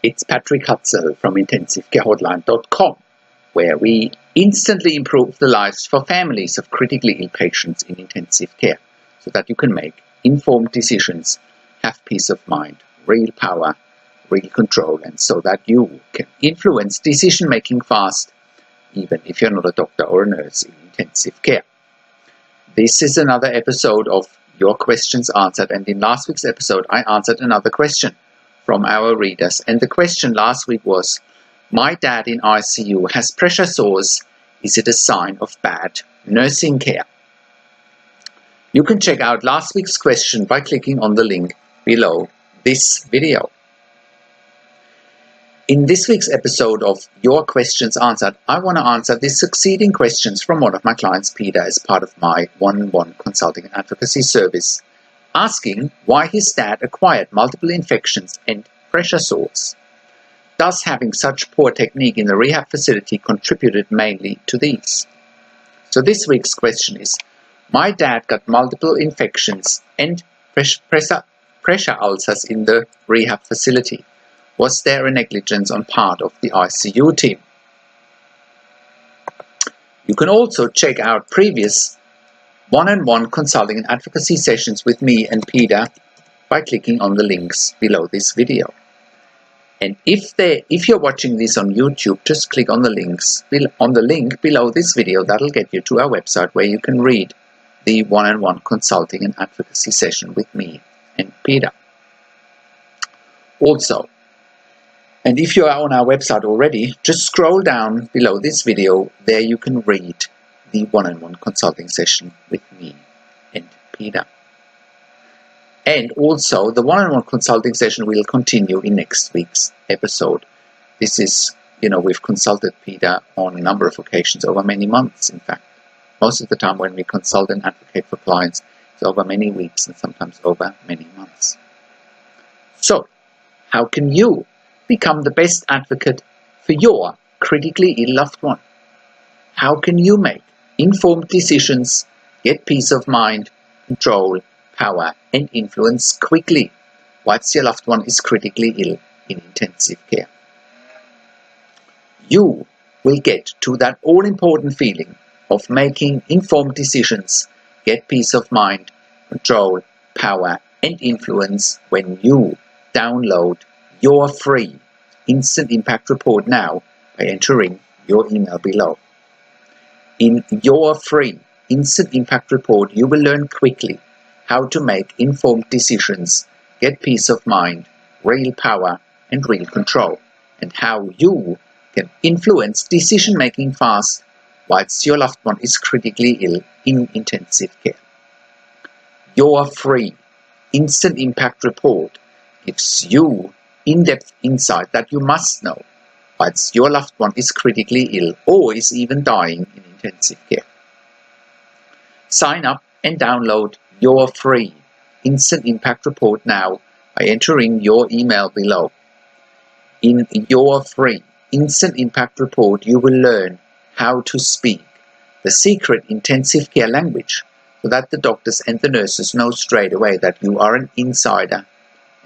It's Patrick Hutzel from IntensiveCareHotline.com, where we instantly improve the lives for families of critically ill patients in intensive care so that you can make informed decisions, have peace of mind, real power, real control, and so that you can influence decision-making fast, even if you're not a doctor or a nurse in intensive care. This is another episode of Your Questions Answered, and in last week's episode I answered another question from our readers, and the question last week was, my dad in ICU has pressure sores, is it a sign of bad nursing care? You can check out last week's question by clicking on the link below this video. In this week's episode of Your Questions Answered, I want to answer the succeeding questions from one of my clients, Peter, as part of my one-on-one consulting and advocacy service, asking why his dad acquired multiple infections and pressure sores. Does having such poor technique in the rehab facility contributed mainly to these? So this week's question is, my dad got multiple infections and pressure ulcers in the rehab facility. Was there a negligence on part of the ICU team? You can also check out previous one-on-one consulting and advocacy sessions with me and Peter by clicking on the links below this video. And if you're watching this on YouTube, just click on the link below this video. That'll get you to our website where you can read the one-on-one consulting and advocacy session with me and Peter. Also, and if you are on our website already, just scroll down below this video. There you can read the one-on-one consulting session with me and Peter. And also, the one-on-one consulting session will continue in next week's episode. This is, we've consulted Peter on a number of occasions over many months, in fact. Most of the time when we consult and advocate for clients, it's over many weeks and sometimes over many months. So, how can you become the best advocate for your critically ill loved one? How can you make informed decisions, get peace of mind, control, power, and influence quickly whilst your loved one is critically ill in intensive care? You will get to that all-important feeling of making informed decisions, get peace of mind, control, power, and influence when you download your free Instant Impact Report now by entering your email below. In your free Instant Impact Report, you will learn quickly how to make informed decisions, get peace of mind, real power, and real control, and how you can influence decision-making fast whilst your loved one is critically ill in intensive care. Your free Instant Impact Report gives you in-depth insight that you must know whilst your loved one is critically ill or is even dying in intensive care. Sign up and download your free Instant Impact Report now by entering your email below. In your free Instant Impact Report, you will learn how to speak the secret intensive care language so that the doctors and the nurses know straight away that you are an insider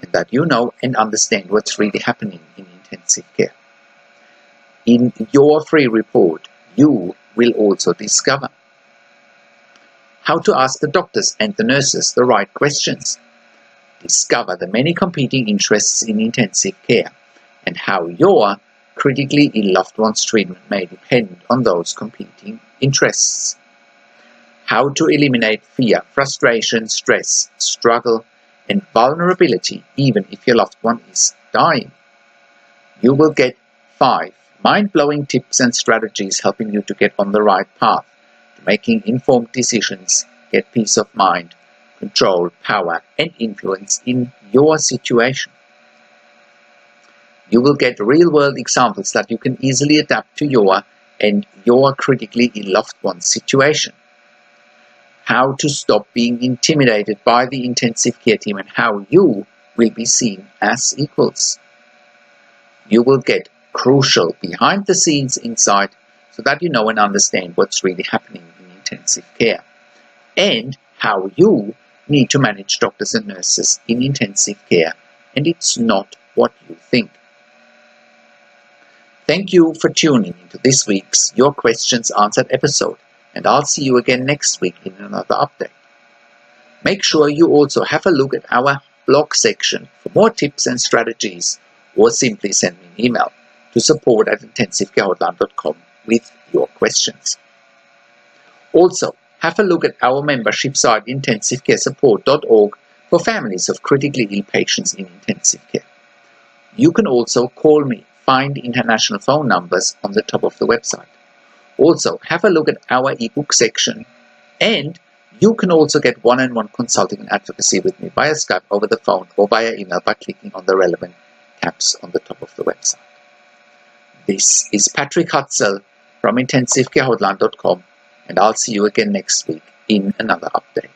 and that you know and understand what's really happening in intensive care. In your free report, you will also discover how to ask the doctors and the nurses the right questions, discover the many competing interests in intensive care, and how your critically ill loved one's treatment may depend on those competing interests, how to eliminate fear, frustration, stress, struggle, and vulnerability even if your loved one is dying. You will get 5 mind-blowing tips and strategies helping you to get on the right path to making informed decisions, get peace of mind, control, power, and influence in your situation. You will get real-world examples that you can easily adapt to your and your critically ill loved one's situation. How to stop being intimidated by the intensive care team and how you will be seen as equals. You will get crucial behind-the-scenes insight so that you know and understand what's really happening in intensive care and how you need to manage doctors and nurses in intensive care, and it's not what you think. Thank you for tuning into this week's Your Questions Answered episode, and I'll see you again next week in another update. Make sure you also have a look at our blog section for more tips and strategies, or simply send me an email to support@intensivcarehotline.com with your questions. Also, have a look at our membership site intensivecaresupport.org for families of critically ill patients in intensive care. You can also call me, find international phone numbers on the top of the website. Also, have a look at our ebook section, and you can also get one-on-one consulting and advocacy with me via Skype, over the phone, or via email by clicking on the relevant tabs on the top of the website. This is Patrick Hutzel from intensivecarehotline.com, and I'll see you again next week in another update.